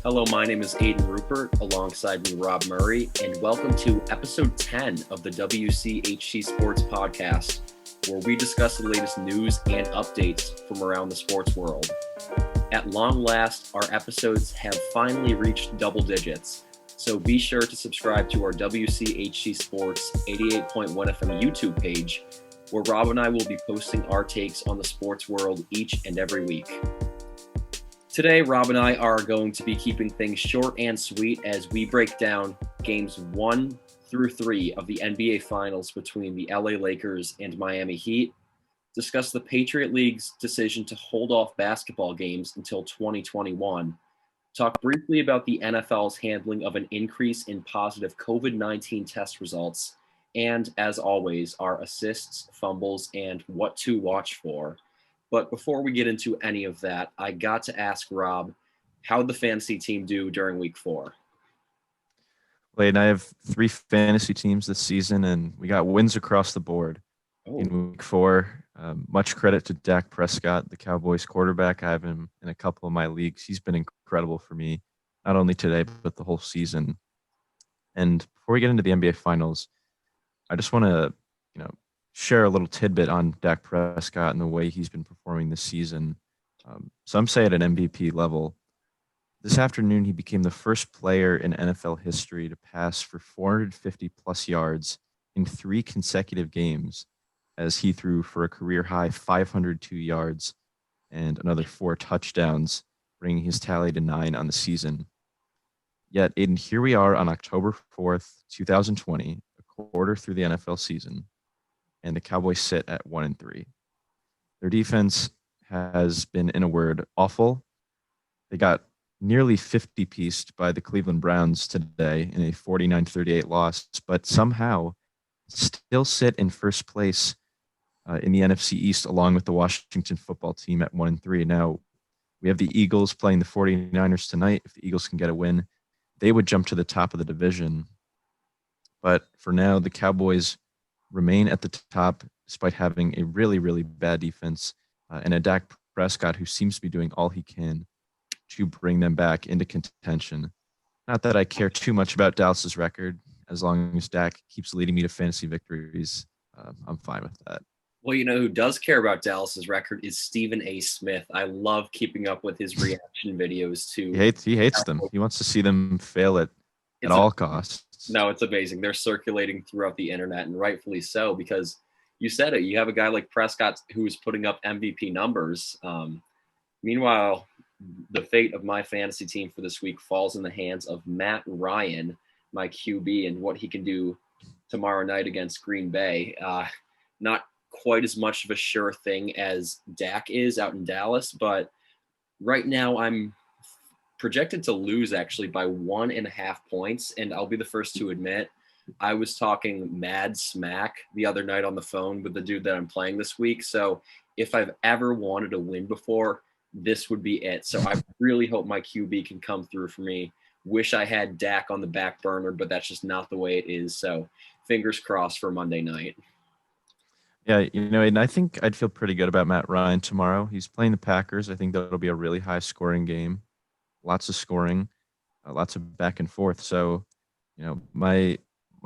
Hello, my name is Aidan Rupert, alongside me, Rob Murray, and welcome to episode 10 of the WCHC Sports Podcast, where we discuss the latest news and updates from around the sports world. At long last, our episodes have finally reached double digits, so be sure to subscribe to our WCHC Sports 88.1 FM YouTube page, where Rob and I will be posting our takes on the sports world each and every week. Today, Rob and I are going to be keeping things short and sweet as we break down games 1 through 3 of the NBA Finals between the LA Lakers and Miami Heat, discuss the Patriot League's decision to hold off basketball games until 2021, talk briefly about the NFL's handling of an increase in positive COVID-19 test results, and as always, our assists, fumbles, and what to watch for. But before we get into any of that, I got to ask Rob, how'd the fantasy team do during week 4? Wait, I have 3 fantasy teams this season, and we got wins across the board in week 4. Much credit to Dak Prescott, the Cowboys quarterback. I have him in a couple of my leagues. He's been incredible for me, not only today, but the whole season. And before we get into the NBA Finals, I just want to, share a little tidbit on Dak Prescott and the way he's been performing this season. Some say at an MVP level. This afternoon, he became the first player in NFL history to pass for 450 plus yards in 3 consecutive games, as he threw for a career high 502 yards and another 4 touchdowns, bringing his tally to 9 on the season. Yet, Aiden, here we are on October 4th, 2020, a quarter through the NFL season, and the Cowboys sit at 1-3. Their defense has been, in a word, awful. They got nearly 50-pieced by the Cleveland Browns today in a 49-38 loss, but somehow still sit in first place in the NFC East along with the Washington football team at 1-3. Now, we have the Eagles playing the 49ers tonight. If the Eagles can get a win, they would jump to the top of the division. But for now, the Cowboys remain at the top despite having a really, really bad defense and a Dak Prescott who seems to be doing all he can to bring them back into contention. Not that I care too much about Dallas's record. As long as Dak keeps leading me to fantasy victories, I'm fine with that. Well, who does care about Dallas's record is Stephen A. Smith. I love keeping up with his reaction videos to. He hates them. He wants to see them fail at all costs. No, it's amazing. They're circulating throughout the internet, and rightfully so, because you said it. You have a guy like Prescott who is putting up MVP numbers. Meanwhile, the fate of my fantasy team for this week falls in the hands of Matt Ryan, my QB, and what he can do tomorrow night against Green Bay. Not quite as much of a sure thing as Dak is out in Dallas, but right now I'm projected to lose actually by 1.5 points. And I'll be the first to admit, I was talking mad smack the other night on the phone with the dude that I'm playing this week. So if I've ever wanted to win before, this would be it. So I really hope my QB can come through for me. Wish I had Dak on the back burner, but that's just not the way it is. So fingers crossed for Monday night. Yeah, and I think I'd feel pretty good about Matt Ryan tomorrow. He's playing the Packers. I think that'll be a really high scoring game. Lots of scoring, lots of back and forth. So, my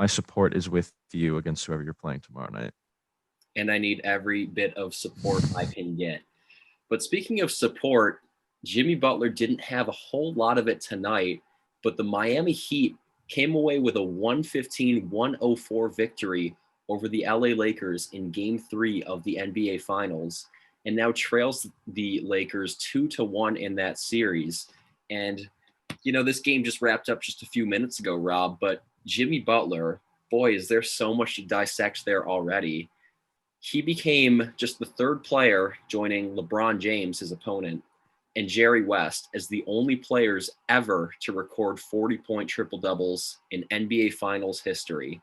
support is with you against whoever you're playing tomorrow night. And I need every bit of support I can get. But speaking of support, Jimmy Butler didn't have a whole lot of it tonight, but the Miami Heat came away with a 115-104 victory over the LA Lakers in Game 3 of the NBA Finals, and now trails the Lakers 2-1 in that series. And, this game just wrapped up just a few minutes ago, Rob, but Jimmy Butler, boy, is there so much to dissect there already. He became just the 3rd player, joining LeBron James, his opponent, and Jerry West as the only players ever to record 40-point triple-doubles in NBA Finals history.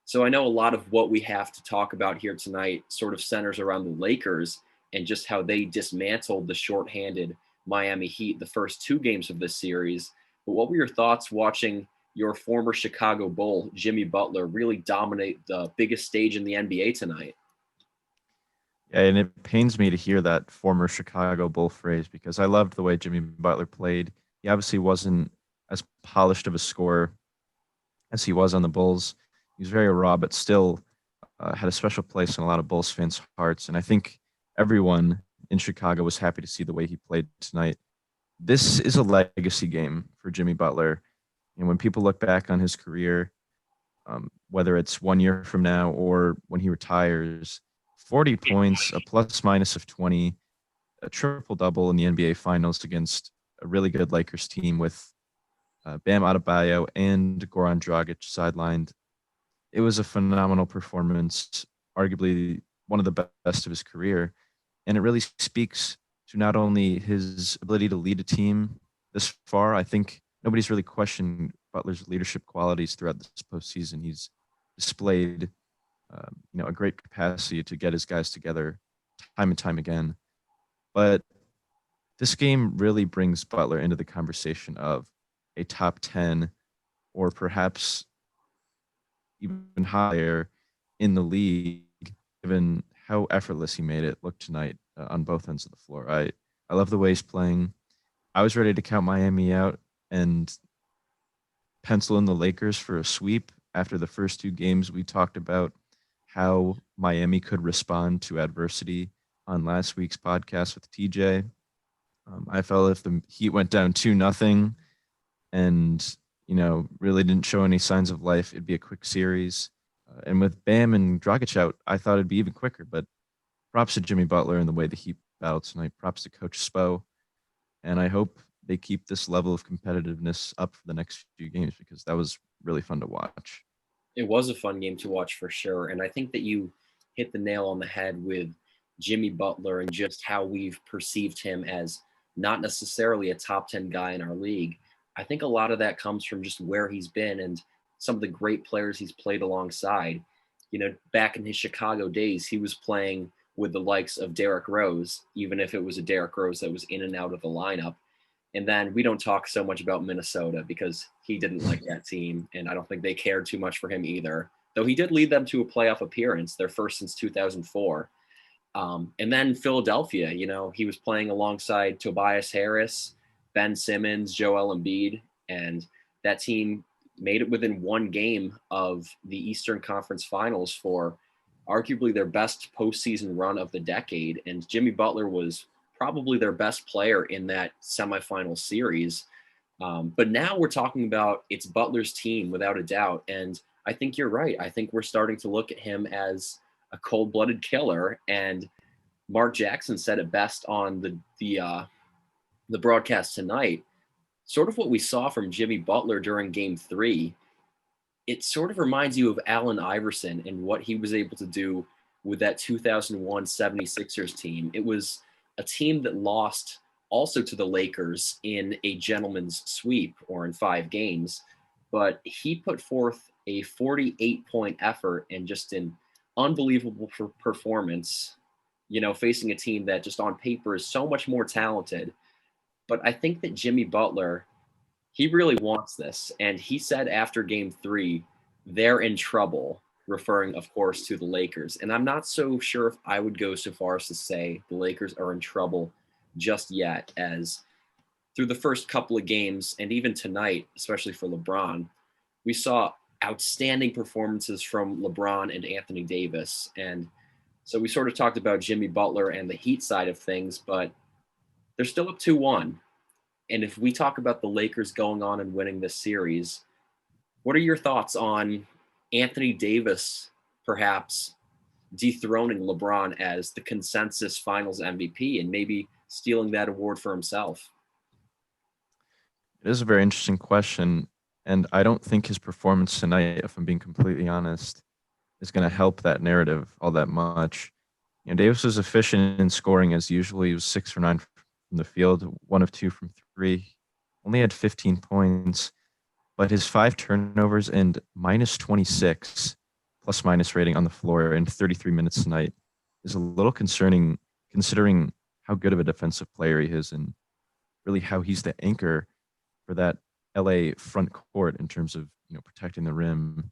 So I know a lot of what we have to talk about here tonight sort of centers around the Lakers and just how they dismantled the shorthanded Miami Heat the first 2 games of this series. But what were your thoughts watching your former Chicago Bull, Jimmy Butler, really dominate the biggest stage in the NBA tonight? Yeah, and it pains me to hear that former Chicago Bull phrase because I loved the way Jimmy Butler played. He obviously wasn't as polished of a scorer as he was on the Bulls. He was very raw, but still had a special place in a lot of Bulls fans' hearts. And I think everyone in Chicago was happy to see the way he played tonight. This is a legacy game for Jimmy Butler. And when people look back on his career, whether it's 1 year from now or when he retires, 40 points, a plus minus of 20, a triple double in the NBA Finals against a really good Lakers team with Bam Adebayo and Goran Dragic sidelined. It was a phenomenal performance, arguably one of the best of his career. And it really speaks to not only his ability to lead a team this far. I think nobody's really questioned Butler's leadership qualities throughout this postseason. He's displayed, a great capacity to get his guys together time and time again. But this game really brings Butler into the conversation of a top 10 or perhaps even higher in the league, given how effortless he made it look tonight on both ends of the floor. I love the way he's playing. I was ready to count Miami out and pencil in the Lakers for a sweep after the first two games. We talked about how Miami could respond to adversity on last week's podcast with TJ. I felt if the Heat went down 2-0 and, really didn't show any signs of life, it'd be a quick series. And with Bam and Dragic out, I thought it'd be even quicker. But props to Jimmy Butler and the way the Heat battled tonight. Props to Coach Spo. And I hope they keep this level of competitiveness up for the next few games because that was really fun to watch. It was a fun game to watch for sure. And I think that you hit the nail on the head with Jimmy Butler and just how we've perceived him as not necessarily a top 10 guy in our league. I think a lot of that comes from just where he's been and some of the great players he's played alongside. Back in his Chicago days, he was playing with the likes of Derrick Rose, even if it was a Derrick Rose that was in and out of the lineup. And then we don't talk so much about Minnesota because he didn't like that team, and I don't think they cared too much for him either, though he did lead them to a playoff appearance, their first since 2004. And then Philadelphia, he was playing alongside Tobias Harris, Ben Simmons, Joel Embiid, and that team made it within one game of the Eastern Conference Finals for arguably their best postseason run of the decade. And Jimmy Butler was probably their best player in that semifinal series. But now we're talking about it's Butler's team without a doubt. And I think you're right. I think we're starting to look at him as a cold-blooded killer. And Mark Jackson said it best on the broadcast tonight. Sort of what we saw from Jimmy Butler during Game 3, it sort of reminds you of Allen Iverson and what he was able to do with that 2001 76ers team. It was a team that lost also to the Lakers in a gentleman's sweep or in 5 games, but he put forth a 48-point effort and just an unbelievable performance, facing a team that just on paper is so much more talented. But I think that Jimmy Butler, he really wants this. And he said after Game 3, they're in trouble, referring, of course, to the Lakers. And I'm not so sure if I would go so far as to say the Lakers are in trouble just yet, as through the first couple of games, and even tonight, especially for LeBron, we saw outstanding performances from LeBron and Anthony Davis. And so we sort of talked about Jimmy Butler and the Heat side of things, but they're still up 2-1. And if we talk about the Lakers going on and winning this series, what are your thoughts on Anthony Davis perhaps dethroning LeBron as the consensus finals MVP and maybe stealing that award for himself? It is a very interesting question. And I don't think his performance tonight, if I'm being completely honest, is going to help that narrative all that much. Davis was efficient in scoring as usual. He was 6 for 9 from the field, 1 of 2 from 3, only had 15 points, but his 5 turnovers and minus 26 plus minus rating on the floor in 33 minutes tonight is a little concerning considering how good of a defensive player he is and really how he's the anchor for that LA front court in terms of, protecting the rim.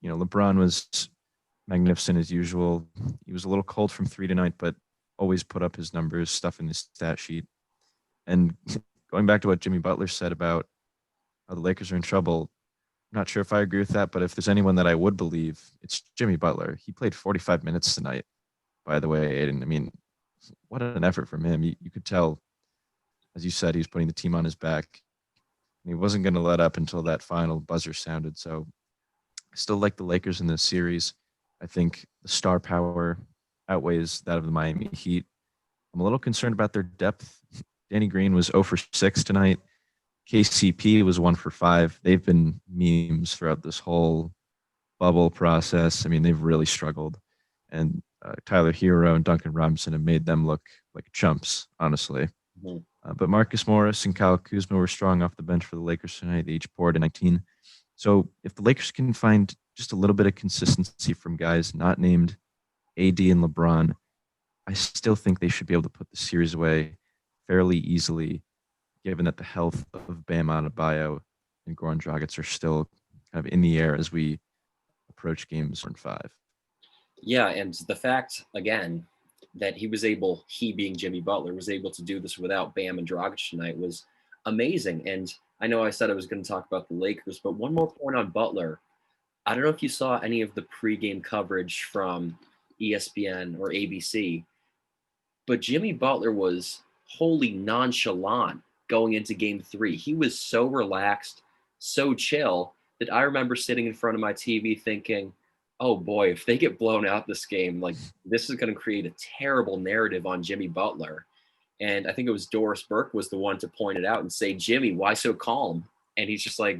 LeBron was magnificent as usual. He was a little cold from 3 tonight, but always put up his numbers, stuff in his stat sheet. And going back to what Jimmy Butler said about the Lakers are in trouble. I'm not sure if I agree with that, but if there's anyone that I would believe, it's Jimmy Butler. He played 45 minutes tonight, by the way, Aiden. I mean, what an effort from him. You could tell, as you said, he was putting the team on his back. And he wasn't going to let up until that final buzzer sounded. So I still like the Lakers in this series. I think the star power outweighs that of the Miami Heat. I'm a little concerned about their depth. Danny Green was 0 for 6 tonight. KCP was 1 for 5. They've been memes throughout this whole bubble process. I mean, they've really struggled. And Tyler Hero and Duncan Robinson have made them look like chumps, honestly. Mm-hmm. But Marcus Morris and Kyle Kuzma were strong off the bench for the Lakers tonight. They each poured in 19. So if the Lakers can find just a little bit of consistency from guys not named AD and LeBron, I still think they should be able to put the series away fairly easily, given that the health of Bam Adebayo and Goran Dragic are still kind of in the air as we approach games 4 and 5. Yeah, and the fact, again, that he being Jimmy Butler, was able to do this without Bam and Dragic tonight was amazing. And I know I said I was going to talk about the Lakers, but one more point on Butler. I don't know if you saw any of the pregame coverage from ESPN or ABC, but Jimmy Butler was wholly nonchalant going into game 3. He was so relaxed, so chill, that I remember sitting in front of my TV thinking, oh boy, if they get blown out this game, like this is going to create a terrible narrative on Jimmy Butler. And I think it was Doris Burke was the one to point it out and say, Jimmy, why so calm? And he's just like,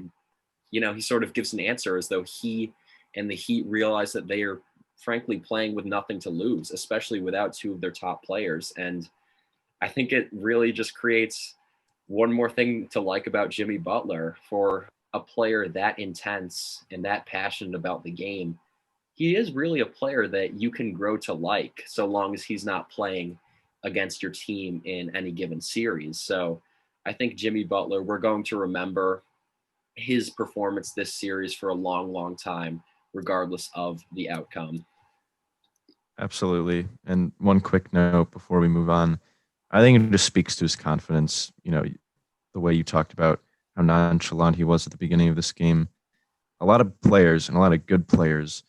he sort of gives an answer as though he and the Heat realize that they are frankly playing with nothing to lose, especially without 2 of their top players. And I think it really just creates one more thing to like about Jimmy Butler. For a player that intense and that passionate about the game, he is really a player that you can grow to like, so long as he's not playing against your team in any given series. So I think Jimmy Butler, we're going to remember his performance this series for a long, long time, regardless of the outcome. Absolutely. And one quick note before we move on, I think it just speaks to his confidence. The way you talked about how nonchalant he was at the beginning of this game. A lot of players and a lot of good players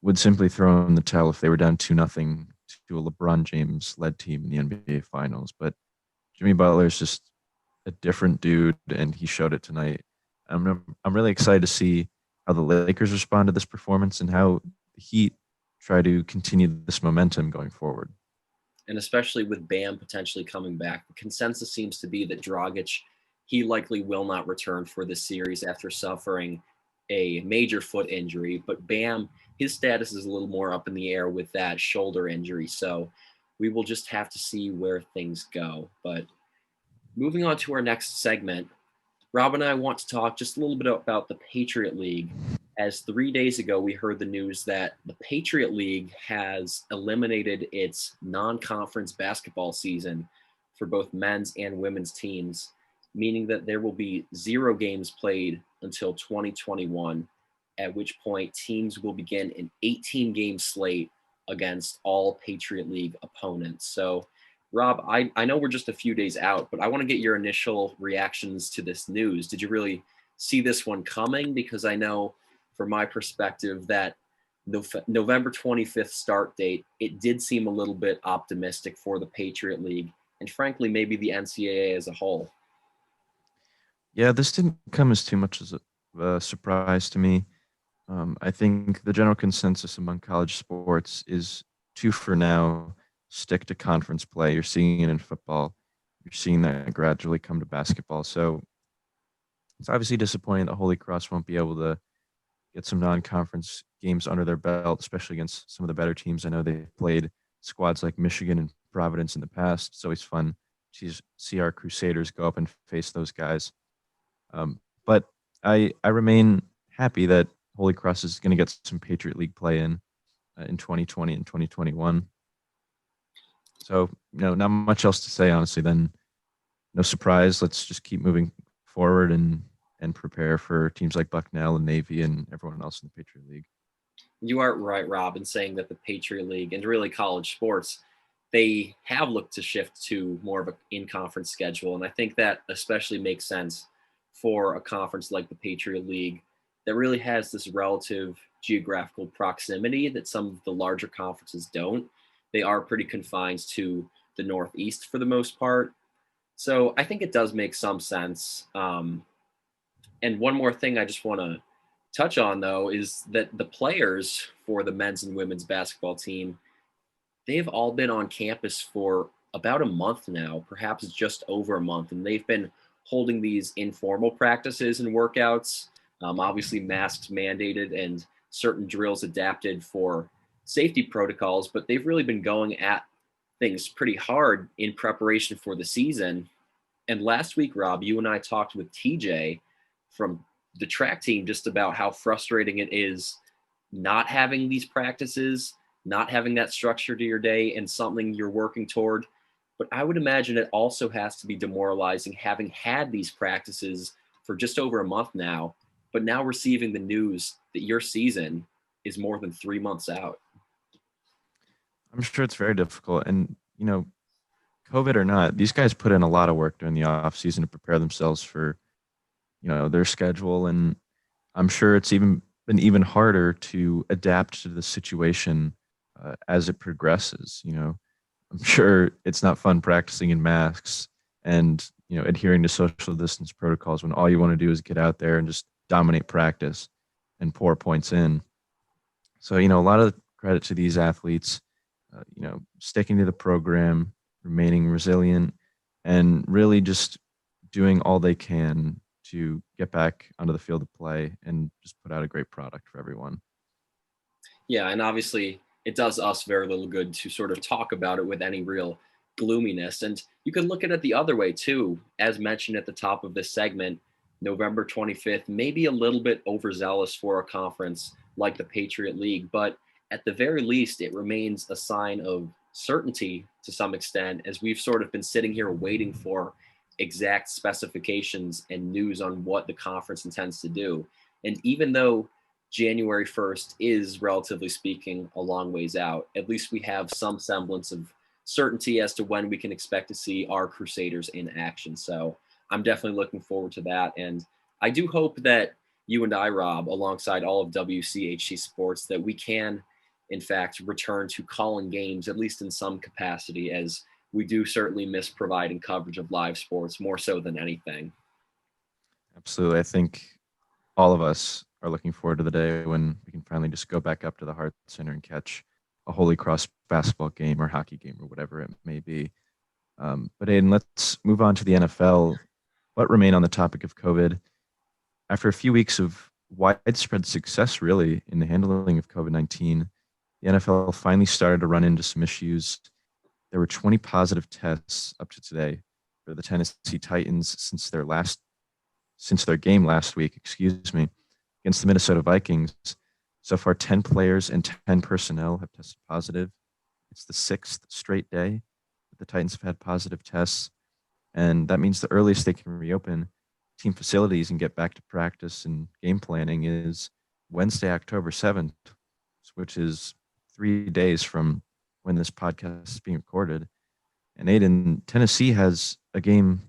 would simply throw in the towel if they were down 2-0 to a LeBron James led team in the NBA Finals. But Jimmy Butler is just a different dude, and he showed it tonight. I'm really excited to see how the Lakers respond to this performance and how the Heat try to continue this momentum going forward. And especially with Bam potentially coming back, the consensus seems to be that Dragic, he likely will not return for this series after suffering a major foot injury. But Bam, his status is a little more up in the air with that shoulder injury. So we will just have to see where things go. But moving on to our next segment, Rob and I want to talk just a little bit about the Patriot League, as 3 days ago we heard the news that the Patriot League has eliminated its non-conference basketball season for both men's and women's teams, meaning that there will be 0 games played until 2021, at which point teams will begin an 18-game slate against all Patriot League opponents. So Rob, I know we're just a few days out, but I want to get your initial reactions to this news. Did you really see this one coming? Because I know from my perspective that November 25th start date, it did seem a little bit optimistic for the Patriot League and frankly, maybe the NCAA as a whole. Yeah, this didn't come as too much as a surprise to me. I think the general consensus among college sports is for now, stick to conference play. You're seeing it in football. You're seeing that gradually come to basketball. So it's obviously disappointing that Holy Cross won't be able to get some non-conference games under their belt, especially against some of the better teams. I know they've played squads like Michigan and Providence in the past. It's always fun to see our Crusaders go up and face those guys. But I remain happy that Holy Cross is going to get some Patriot League play in 2020 and 2021. So, not much else to say, honestly, then no surprise. Let's just keep moving forward and prepare for teams like Bucknell and Navy and everyone else in the Patriot League. You are right, Rob, in saying that the Patriot League and really college sports, they have looked to shift to more of an in-conference schedule. And I think that especially makes sense for a conference like the Patriot League that really has this relative geographical proximity that some of the larger conferences don't. They are pretty confined to the Northeast for the most part. So I think it does make some sense. And one more thing I just want to touch on, though, is that the players for the men's and women's basketball team, they've all been on campus for about a month now, perhaps just over a month. And they've been holding these informal practices and workouts, obviously masks mandated and certain drills adapted for safety protocols, but they've really been going at things pretty hard in preparation for the season. And last week, Rob, you and I talked with TJ from the track team just about how frustrating it is not having these practices, not having that structure to your day and something you're working toward. But I would imagine it also has to be demoralizing having had these practices for just over a month now, but now receiving the news that your season is more than 3 months out. I'm sure it's very difficult. And, COVID or not, these guys put in a lot of work during the off season to prepare themselves for, their schedule. And I'm sure it's been even harder to adapt to the situation as it progresses. I'm sure it's not fun practicing in masks and, adhering to social distance protocols when all you want to do is get out there and just dominate practice and pour points in. So, a lot of credit to these athletes, sticking to the program, remaining resilient, and really just doing all they can to get back onto the field of play and just put out a great product for everyone. Yeah, and obviously it does us very little good to sort of talk about it with any real gloominess. And you can look at it the other way too. As mentioned at the top of this segment, November 25th, maybe a little bit overzealous for a conference like the Patriot League, but at the very least, it remains a sign of certainty to some extent, as we've sort of been sitting here waiting for exact specifications and news on what the conference intends to do. And even though January 1st is, relatively speaking, a long ways out, at least we have some semblance of certainty as to when we can expect to see our Crusaders in action. So I'm definitely looking forward to that. And I do hope that you and I, Rob, alongside all of WCHC Sports, that we can, in fact, return to calling games, at least in some capacity, as we do certainly miss providing coverage of live sports more so than anything. Absolutely. I think all of us are looking forward to the day when we can finally just go back up to the Hart Center and catch a Holy Cross basketball game or hockey game or whatever it may be. But Aidan, let's move on to the NFL. But remain on the topic of COVID. After a few weeks of widespread success, really, in the handling of COVID-19, the NFL finally started to run into some issues. There were 20 positive tests up to today for the Tennessee Titans since their game last week, against the Minnesota Vikings. So far, 10 players and 10 personnel have tested positive. It's the 6th straight day that the Titans have had positive tests. And that means the earliest they can reopen team facilities and get back to practice and game planning is Wednesday, October 7th, which is 3 days from when this podcast is being recorded. And Aidan, Tennessee has a game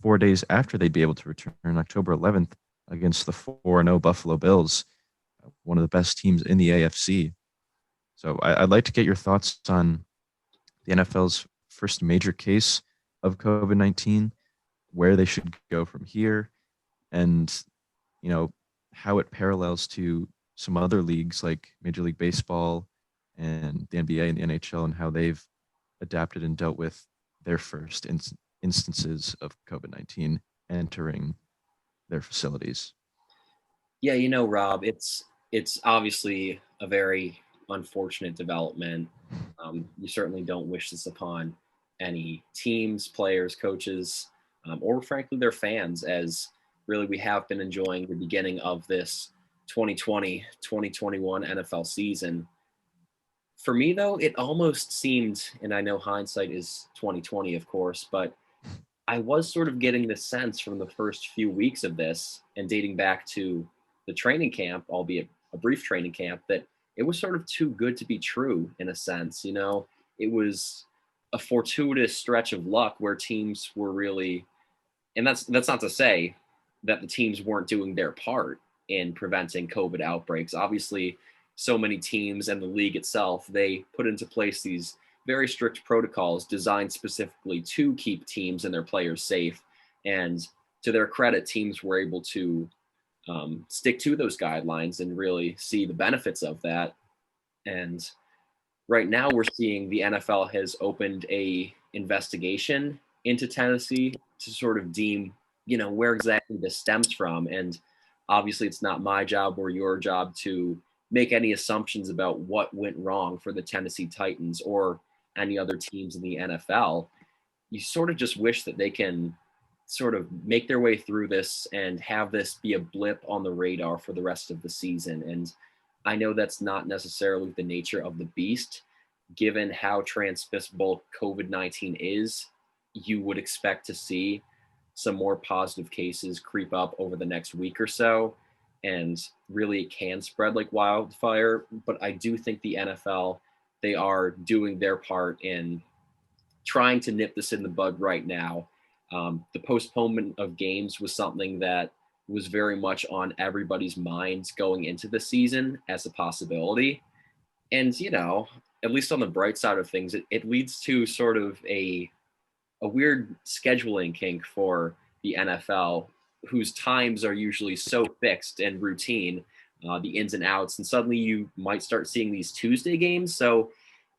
4 days after they'd be able to return, October 11th, against the 4-0 Buffalo Bills, one of the best teams in the AFC. So I'd like to get your thoughts on the NFL's first major case of COVID-19, where they should go from here, and how it parallels to some other leagues like Major League Baseball and the NBA and the NHL, and how they've adapted and dealt with their first instances of COVID-19 entering their facilities. Yeah, Rob, it's obviously a very unfortunate development. You certainly don't wish this upon any teams, players, coaches, or frankly their fans, as really we have been enjoying the beginning of this 2020-2021 NFL season. For me, though, it almost seemed, and I know hindsight is 2020, of course, but I was sort of getting the sense from the first few weeks of this and dating back to the training camp, albeit a brief training camp, that it was sort of too good to be true in a sense. It was a fortuitous stretch of luck where teams were really, and that's not to say that the teams weren't doing their part in preventing COVID outbreaks. Obviously, so many teams and the league itself, they put into place these very strict protocols designed specifically to keep teams and their players safe. And to their credit, teams were able to stick to those guidelines and really see the benefits of that. And right now we're seeing the NFL has opened a investigation into Tennessee to sort of deem, where exactly this stems from. And obviously it's not my job or your job to make any assumptions about what went wrong for the Tennessee Titans or any other teams in the NFL. You sort of just wish that they can sort of make their way through this and have this be a blip on the radar for the rest of the season. And I know that's not necessarily the nature of the beast. Given how transmissible COVID-19 is, you would expect to see some more positive cases creep up over the next week or so. And really it can spread like wildfire. But I do think the NFL, they are doing their part in trying to nip this in the bud right now. The postponement of games was something that was very much on everybody's minds going into the season as a possibility. And, at least on the bright side of things, it leads to sort of a weird scheduling kink for the NFL, whose times are usually so fixed and routine, the ins and outs. And suddenly you might start seeing these Tuesday games. So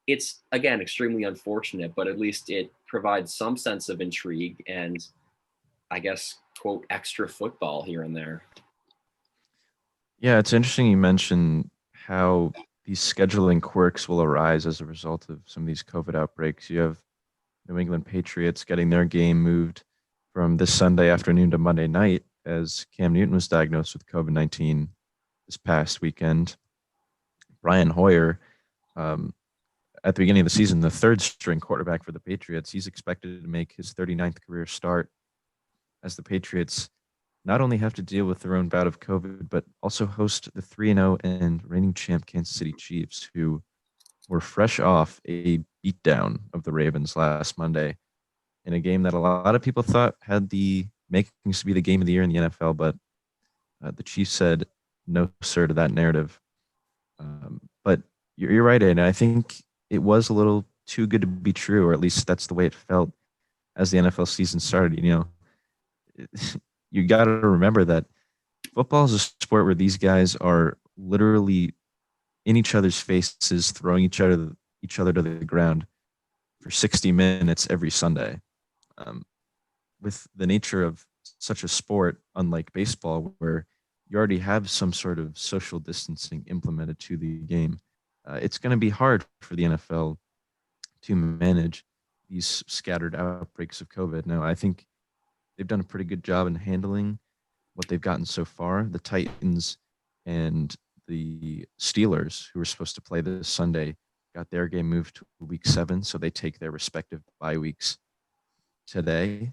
it's, again, extremely unfortunate, but at least it provides some sense of intrigue and, I guess, quote, extra football here and there. Yeah, it's interesting you mentioned how these scheduling quirks will arise as a result of some of these COVID outbreaks. You have New England Patriots getting their game moved from this Sunday afternoon to Monday night as Cam Newton was diagnosed with COVID-19 this past weekend. Brian Hoyer, at the beginning of the season, the third string quarterback for the Patriots, he's expected to make his 39th career start as the Patriots not only have to deal with their own bout of COVID, but also host the 3-0 and reigning champ Kansas City Chiefs, who were fresh off a beatdown of the Ravens last Monday in a game that a lot of people thought had the makings to be the game of the year in the NFL, but the Chiefs said no, sir, to that narrative. But you're right, Aidan. I think it was a little too good to be true, or at least that's the way it felt as the NFL season started. You got to remember that football is a sport where these guys are literally in each other's faces, throwing each other to the ground for 60 minutes every Sunday. With the nature of such a sport, unlike baseball, where you already have some sort of social distancing implemented to the game, it's going to be hard for the NFL to manage these scattered outbreaks of COVID. Now, I think they've done a pretty good job in handling what they've gotten so far. The Titans and the Steelers, who were supposed to play this Sunday, got their game moved to week 7, so they take their respective bye weeks today.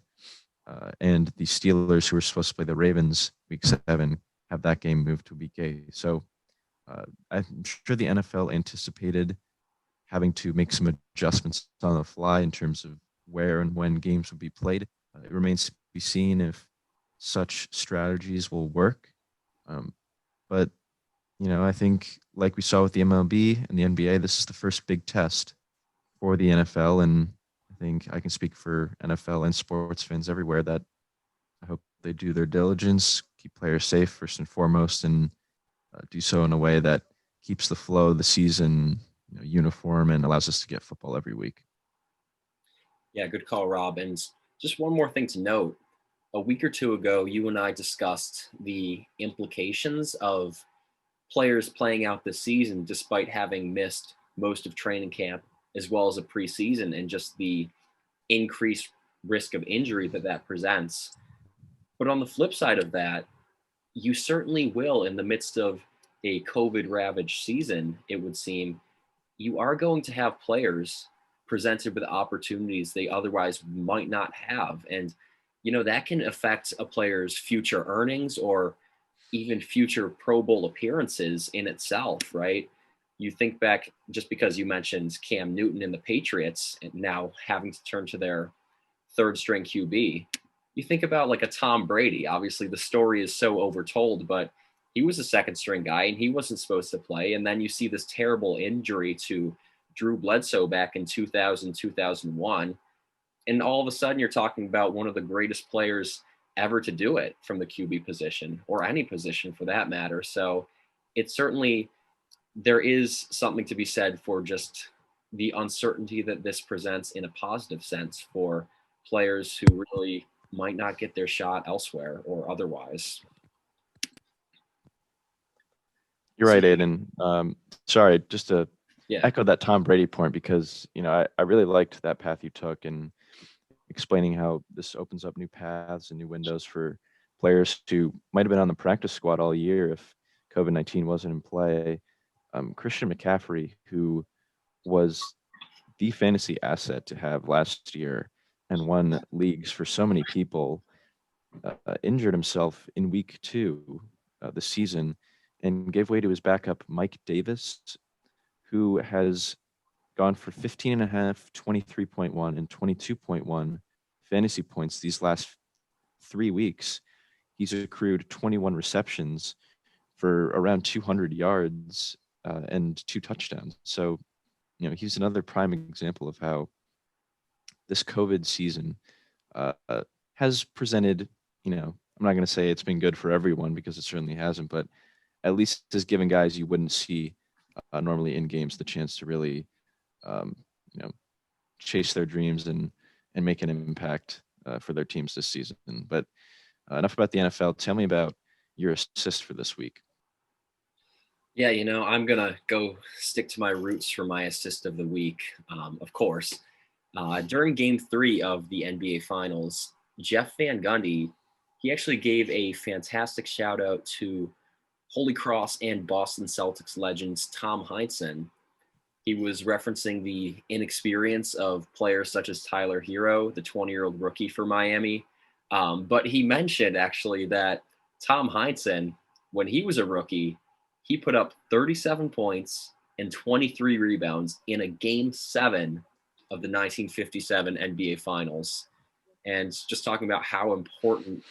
And the Steelers, who were supposed to play the Ravens week 7, have that game moved to week 8. So I'm sure the NFL anticipated having to make some adjustments on the fly in terms of where and when games will be played. It remains to be seen if such strategies will work. But, I think like we saw with the MLB and the NBA, this is the first big test for the NFL. And I think I can speak for NFL and sports fans everywhere that I hope they do their diligence, keep players safe first and foremost, and do so in a way that keeps the flow of the season uniform and allows us to get football every week. Yeah, good call, Rob. And just one more thing to note. A week or two ago, you and I discussed the implications of players playing out this season despite having missed most of training camp as well as a preseason, and just the increased risk of injury that presents. But on the flip side of that, you certainly will, in the midst of a COVID ravaged season, it would seem, you are going to have players presented with opportunities they otherwise might not have. And, that can affect a player's future earnings or even future Pro Bowl appearances in itself, right? You think back, just because you mentioned Cam Newton and the Patriots and now having to turn to their third string QB. you think about like a Tom Brady. Obviously, the story is so overtold, but he was a second string guy and he wasn't supposed to play. And then you see this terrible injury to Drew Bledsoe back in 2000, 2001. And all of a sudden, you're talking about one of the greatest players ever to do it from the QB position or any position for that matter. So it's certainly, there is something to be said for just the uncertainty that this presents in a positive sense for players who really might not get their shot elsewhere or otherwise. You're right, Aidan. Sorry, just to echo that Tom Brady point, because, I really liked that path you took and explaining how this opens up new paths and new windows for players who might have been on the practice squad all year if COVID-19 wasn't in play. Christian McCaffrey, who was the fantasy asset to have last year and won leagues for so many people, injured himself in week 2 this season and gave way to his backup, Mike Davis, who has gone for 15.5, 23.1, and 22.1 fantasy points these last 3 weeks. He's accrued 21 receptions for around 200 yards and 2 touchdowns. So, he's another prime example of how this COVID season has presented, I'm not going to say it's been good for everyone because it certainly hasn't, but at least has given guys you wouldn't see normally in games the chance to really, chase their dreams and make an impact for their teams this season. But enough about the NFL. Tell me about your assist for this week. Yeah, I'm going to go stick to my roots for my assist of the week, of course. During Game 3 of the NBA Finals, Jeff Van Gundy, he actually gave a fantastic shout out to Holy Cross and Boston Celtics legends Tom Heinsohn. He was referencing the inexperience of players such as Tyler Hero, the 20-year-old rookie for Miami. But he mentioned actually that Tom Heinsohn, when he was a rookie, he put up 37 points and 23 rebounds in a Game 7 of the 1957 NBA Finals. And just talking about how important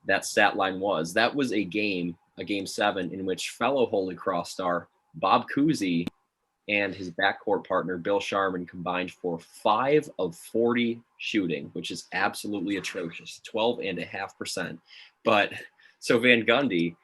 that stat line was. That was a Game 7, in which fellow Holy Cross star Bob Cousy and his backcourt partner Bill Sharman combined for 5 of 40 shooting, which is absolutely atrocious, 12.5%. But so Van Gundy,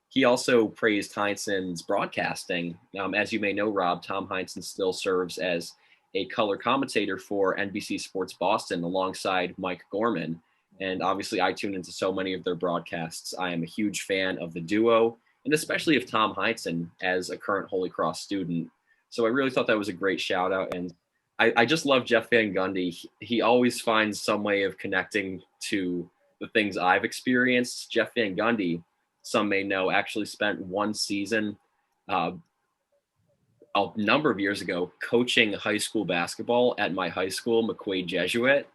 he also praised Heinsohn's broadcasting. As you may know, Rob, Tom Heinsohn still serves as a color commentator for NBC Sports Boston alongside Mike Gorman. And obviously, I tune into so many of their broadcasts. I am a huge fan of the duo, and especially of Tom Heinsohn as a current Holy Cross student. So I really thought that was a great shout out. And I just love Jeff Van Gundy. He always finds some way of connecting to the things I've experienced. Jeff Van Gundy, some may know, actually spent one season a number of years ago coaching high school basketball at my high school, McQuaid Jesuit.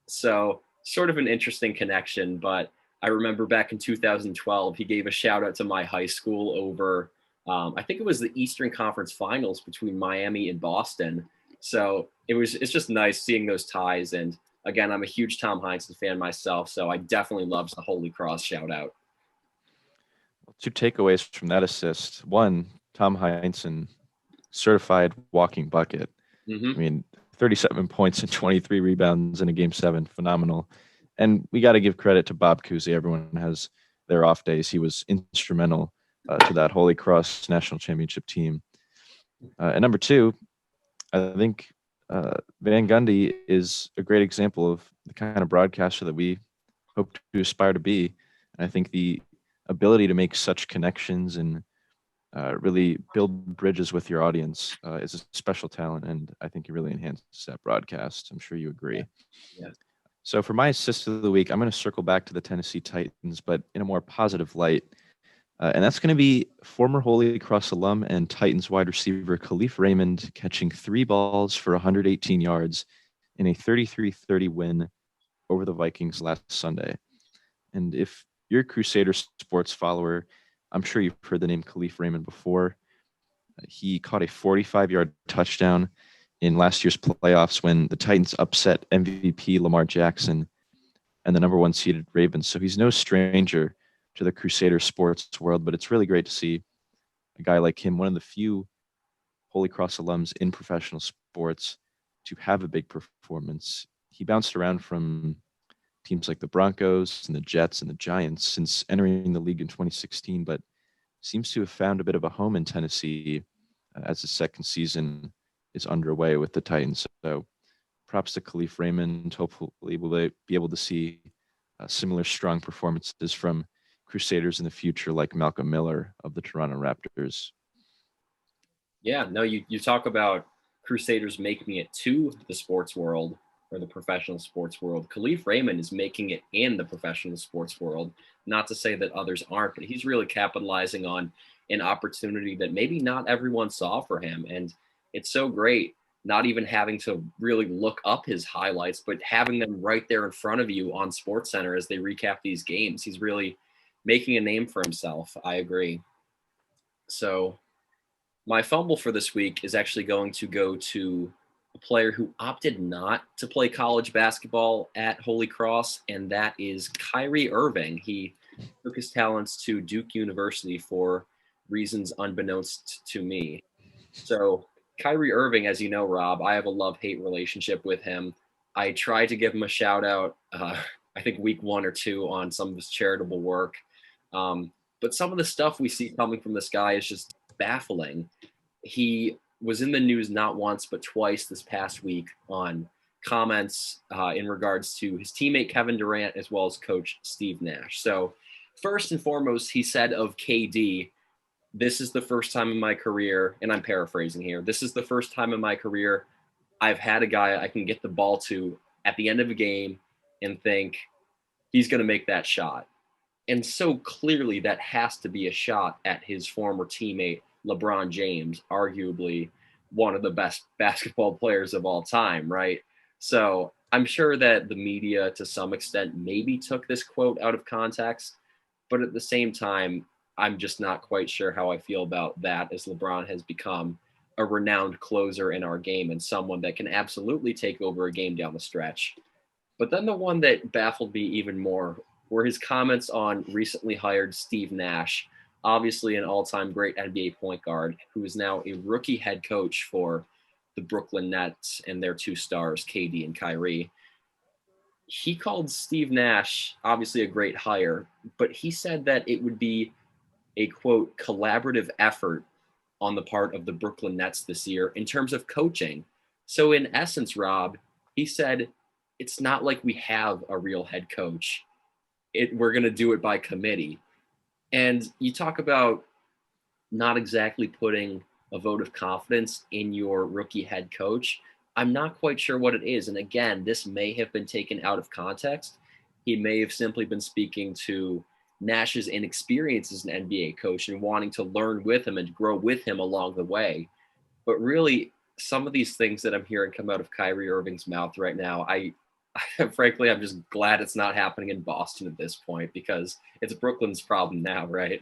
So sort of an interesting connection, but I remember back in 2012, he gave a shout out to my high school over, I think it was the Eastern Conference Finals between Miami and Boston. So it's just nice seeing those ties. And again, I'm a huge Tom Heinsohn fan myself, so I definitely love the Holy Cross shout out. 2 takeaways from that assist. One, Tom Heinsohn, certified walking bucket. Mm-hmm. I mean, 37 points and 23 rebounds in a Game 7, phenomenal. And we got to give credit to Bob Cousy. Everyone has their off days. He was instrumental to that Holy Cross National Championship team. And number 2, I think Van Gundy is a great example of the kind of broadcaster that we hope to aspire to be. And I think the ability to make such connections and really build bridges with your audience is a special talent, and I think he really enhances that broadcast. I'm sure you agree. Yeah. So for my assist of the week, I'm going to circle back to the Tennessee Titans, but in a more positive light. And that's going to be former Holy Cross alum and Titans wide receiver Kalif Raymond catching 3 balls for 118 yards in a 33-30 win over the Vikings last Sunday. And if you're a Crusader sports follower, I'm sure you've heard the name Kalif Raymond before. He caught a 45-yard touchdown in last year's playoffs when the Titans upset MVP Lamar Jackson. and the number 1 seeded Ravens. So he's no stranger to the Crusader sports world, but it's really great to see a guy like him, one of the few Holy Cross alums in professional sports, to have a big performance. He bounced around from teams like the Broncos and the Jets and the Giants since entering the league in 2016, but seems to have found a bit of a home in Tennessee as the second season is underway with the Titans. So props to Kalif Raymond. Hopefully we'll be able to see similar strong performances from Crusaders in the future, like Malcolm Miller of the Toronto Raptors. Yeah, no, you talk about Crusaders making it to the sports world or the professional sports world. Kalif Raymond is making it in the professional sports world. Not to say that others aren't, but he's really capitalizing on an opportunity that maybe not everyone saw for him. And it's so great not even having to really look up his highlights, but having them right there in front of you on SportsCenter as they recap these games. He's really making a name for himself. I agree. So my fumble for this week is actually going to go to a player who opted not to play college basketball at Holy Cross, and that is Kyrie Irving. He took his talents to Duke University for reasons unbeknownst to me. So Kyrie Irving, as you know, Rob, I have a love-hate relationship with him. I tried to give him a shout out, I think week 1 or 2 on some of his charitable work. But some of the stuff we see coming from this guy is just baffling. He was in the news not once but twice this past week on comments in regards to his teammate Kevin Durant as well as coach Steve Nash. So first and foremost, he said of KD, "This is the first time in my career," and I'm paraphrasing here, "This is the first time in my career I've had a guy I can get the ball to at the end of a game and think he's going to make that shot." And so clearly that has to be a shot at his former teammate, LeBron James, arguably one of the best basketball players of all time, right? So I'm sure that the media to some extent maybe took this quote out of context, but at the same time, I'm just not quite sure how I feel about that, as LeBron has become a renowned closer in our game and someone that can absolutely take over a game down the stretch. But then the one that baffled me even more were his comments on recently hired Steve Nash, obviously an all-time great NBA point guard who is now a rookie head coach for the Brooklyn Nets and their 2 stars, KD and Kyrie. He called Steve Nash obviously a great hire, but he said that it would be a, quote, collaborative effort on the part of the Brooklyn Nets this year in terms of coaching. So in essence, Rob, he said, it's not like we have a real head coach. We're going to do it by committee. And you talk about not exactly putting a vote of confidence in your rookie head coach. I'm not quite sure what it is. And again, this may have been taken out of context. He may have simply been speaking to Nash's inexperience as an NBA coach and wanting to learn with him and grow with him along the way. But really, some of these things that I'm hearing come out of Kyrie Irving's mouth right now, frankly, I'm just glad it's not happening in Boston at this point, because it's Brooklyn's problem now, right?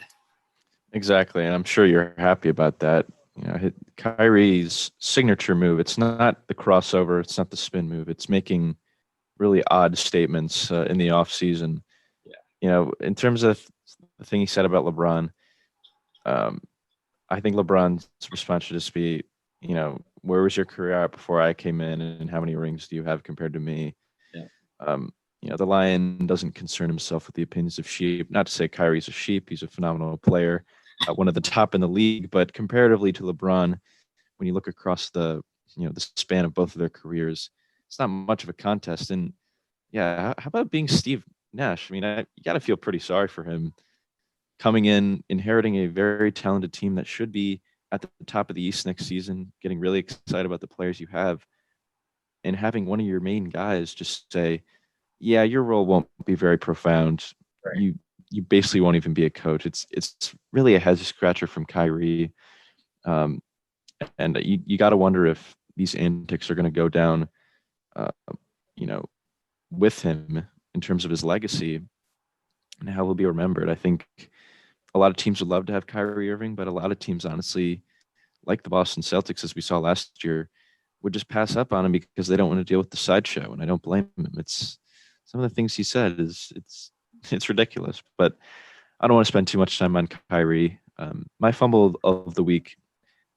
Exactly, and I'm sure you're happy about that. You know, Kyrie's signature move, it's not the crossover, it's not the spin move, it's making really odd statements in the offseason. Yeah. You know, in terms of the thing he said about LeBron, I think LeBron's response should just be, you know, where was your career at before I came in, and how many rings do you have compared to me? Yeah. You know, the Lion doesn't concern himself with the opinions of sheep. Not to say Kyrie's a sheep; he's a phenomenal player, one of the top in the league. But comparatively to LeBron, when you look across the span of both of their careers, it's not much of a contest. And yeah, how about being Steve Nash? I mean, you got to feel pretty sorry for him coming in, inheriting a very talented team that should be at the top of the East next season, getting really excited about the players you have, and having one of your main guys just say, yeah, your role won't be very profound. Right. You basically won't even be a coach. It's really a head scratcher from Kyrie. And you got to wonder if these antics are going to go down, with him in terms of his legacy and how he'll be remembered. I think a lot of teams would love to have Kyrie Irving, but a lot of teams, honestly, like the Boston Celtics, as we saw last year, would just pass up on him because they don't want to deal with the sideshow. And I don't blame him. It's some of the things he said it's ridiculous. But I don't want to spend too much time on Kyrie. My fumble of the week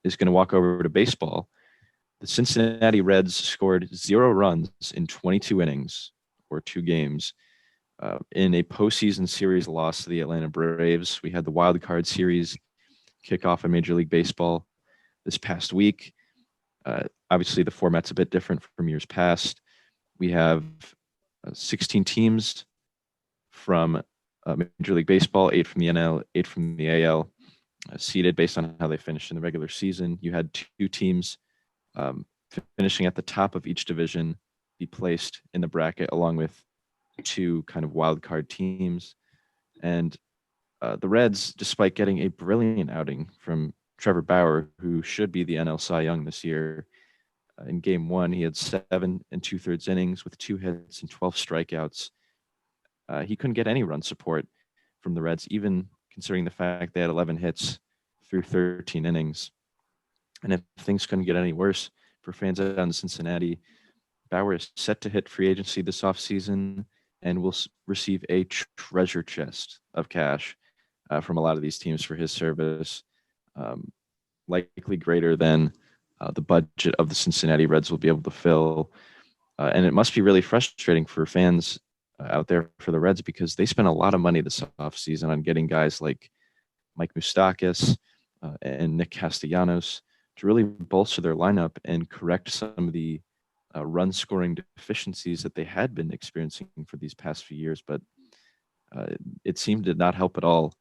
is going to walk over to baseball. The Cincinnati Reds scored 0 runs in 22 innings or 2 games in a postseason series loss to the Atlanta Braves. We had the wild card series kick off in Major League Baseball this past week. Obviously, the format's a bit different from years past. We have 16 teams from Major League Baseball, 8 from the NL, 8 from the AL, seeded based on how they finished in the regular season. You had 2 teams finishing at the top of each division be placed in the bracket, along with 2 kind of wild card teams. And the Reds, despite getting a brilliant outing from Trevor Bauer, who should be the NL Cy Young this year, in Game 1, he had 7 2/3 innings with 2 hits and 12 strikeouts. He couldn't get any run support from the Reds, even considering the fact they had 11 hits through 13 innings. And if things couldn't get any worse for fans out in Cincinnati, Bauer is set to hit free agency this offseason and will receive a treasure chest of cash from a lot of these teams for his service, likely greater than the budget of the Cincinnati Reds will be able to fill. And it must be really frustrating for fans out there for the Reds, because they spent a lot of money this offseason on getting guys like Mike Moustakas and Nick Castellanos to really bolster their lineup and correct some of the run scoring deficiencies that they had been experiencing for these past few years. But it seemed to not help at all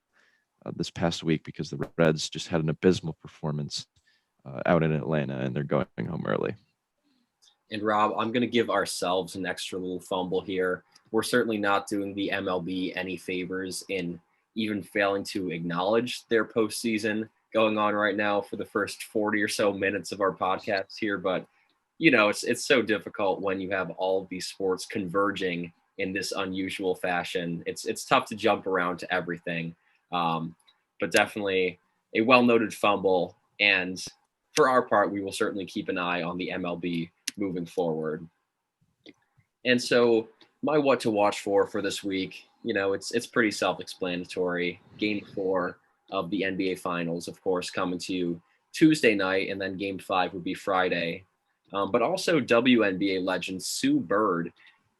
this past week, because the Reds just had an abysmal performance out in Atlanta, and they're going home early. And Rob, I'm going to give ourselves an extra little fumble here. We're certainly not doing the MLB any favors in even failing to acknowledge their postseason going on right now for the first 40 or so minutes of our podcast here. But, you know, it's so difficult when you have all of these sports converging in this unusual fashion. It's tough to jump around to everything. But definitely a well-noted fumble. And for our part, we will certainly keep an eye on the MLB moving forward. And so my what to watch for this week, you know, it's pretty self-explanatory. Game 4 of the NBA Finals, of course, coming to you Tuesday night, and then Game 5 would be Friday. But also WNBA legend Sue Bird.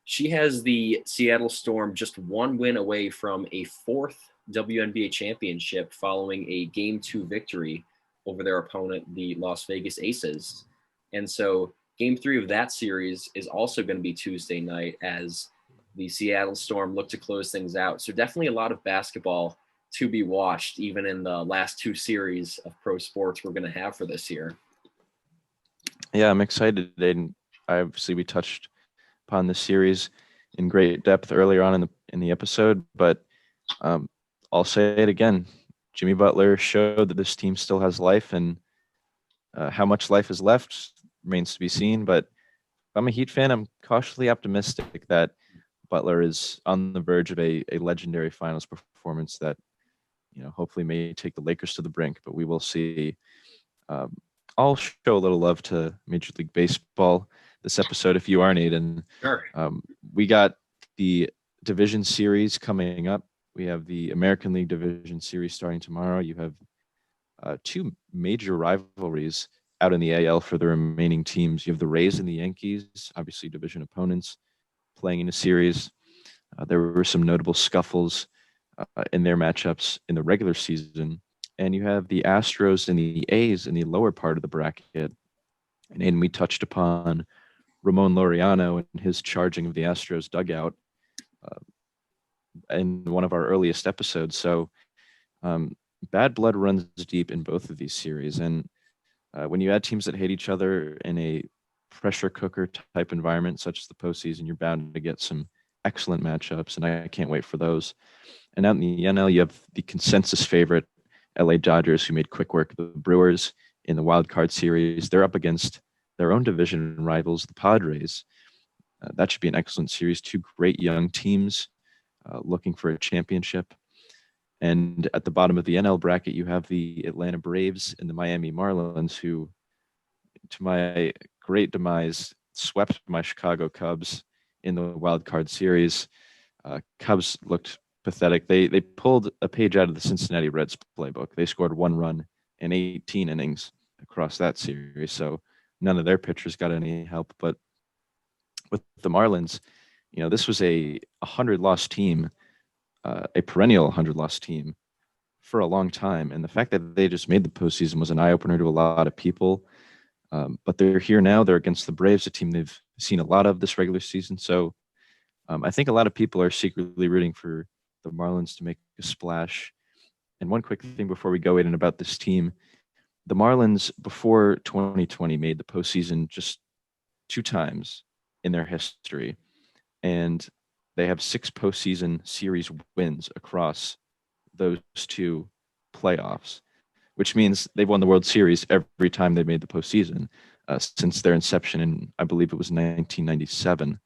She has the Seattle Storm just 1 win away from a 4th WNBA championship following a Game 2 victory over their opponent, the Las Vegas Aces. And so Game 3 of that series is also going to be Tuesday night as the Seattle Storm look to close things out. So definitely a lot of basketball to be watched, even in the last 2 series of pro sports we're going to have for this year. Yeah, I'm excited, Aidan. Obviously, we touched upon this series in great depth earlier on in the episode, but I'll say it again. Jimmy Butler showed that this team still has life, and how much life is left remains to be seen. But if I'm a Heat fan, I'm cautiously optimistic that Butler is on the verge of a legendary finals performance that, you know, hopefully may take the Lakers to the brink, but we will see. I'll show a little love to Major League Baseball this episode if you aren't, Aidan. Sure. We got the division series coming up. We have the American League Division Series starting tomorrow. You have 2 major rivalries out in the AL for the remaining teams. You have the Rays and the Yankees, obviously division opponents, playing in a series. There were some notable scuffles in their matchups in the regular season. And you have the Astros and the A's in the lower part of the bracket. And we touched upon Ramon Laureano and his charging of the Astros dugout in one of our earliest episodes. So bad blood runs deep in both of these series. And when you add teams that hate each other in a pressure cooker type environment, such as the postseason, you're bound to get some excellent matchups, and I can't wait for those. And out in the NL, you have the consensus favorite LA Dodgers, who made quick work of the Brewers in the wild card series. They're up against their own division rivals, the Padres. That should be an excellent series. 2 great young teams looking for a championship. And at the bottom of the NL bracket, you have the Atlanta Braves and the Miami Marlins, who, to my great demise, swept my Chicago Cubs in the wild card series. Cubs looked pathetic. They pulled a page out of the Cincinnati Reds playbook. They scored 1 run in 18 innings across that series. So none of their pitchers got any help. But with the Marlins, this was a 100-loss team, a perennial 100-loss team for a long time. And the fact that they just made the postseason was an eye-opener to a lot of people. But they're here now. They're against the Braves, a team they've seen a lot of this regular season. So I think a lot of people are secretly rooting for the Marlins to make a splash. And one quick thing before we go in about this team, the Marlins before 2020 made the postseason just 2 times in their history. And they have 6 postseason series wins across those 2 playoffs, which means they've won the World Series every time they made the postseason since their inception in, I believe it was 1997.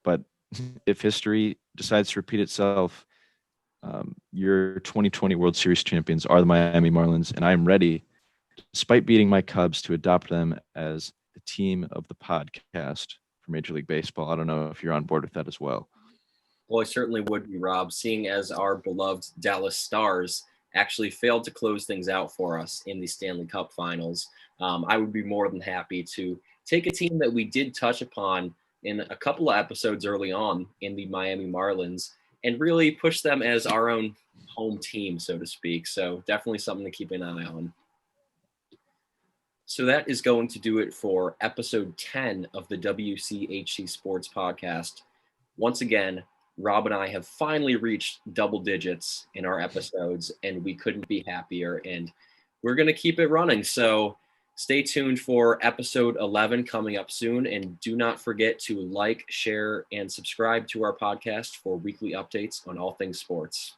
But if history decides to repeat itself, your 2020 World Series champions are the Miami Marlins, and I am ready, despite beating my Cubs, to adopt them as the team of the podcast for Major League Baseball. I don't know if you're on board with that as well. Well, I certainly would be, Rob, seeing as our beloved Dallas Stars actually failed to close things out for us in the Stanley Cup Finals. I would be more than happy to take a team that we did touch upon in a couple of episodes early on in the Miami Marlins and really push them as our own home team, so to speak. So definitely something to keep an eye on. So that is going to do it for episode 10 of the WCHC Sports Podcast. Once again, Rob and I have finally reached double digits in our episodes, and we couldn't be happier. And we're going to keep it running. So stay tuned for episode 11 coming up soon. And do not forget to like, share, and subscribe to our podcast for weekly updates on all things sports.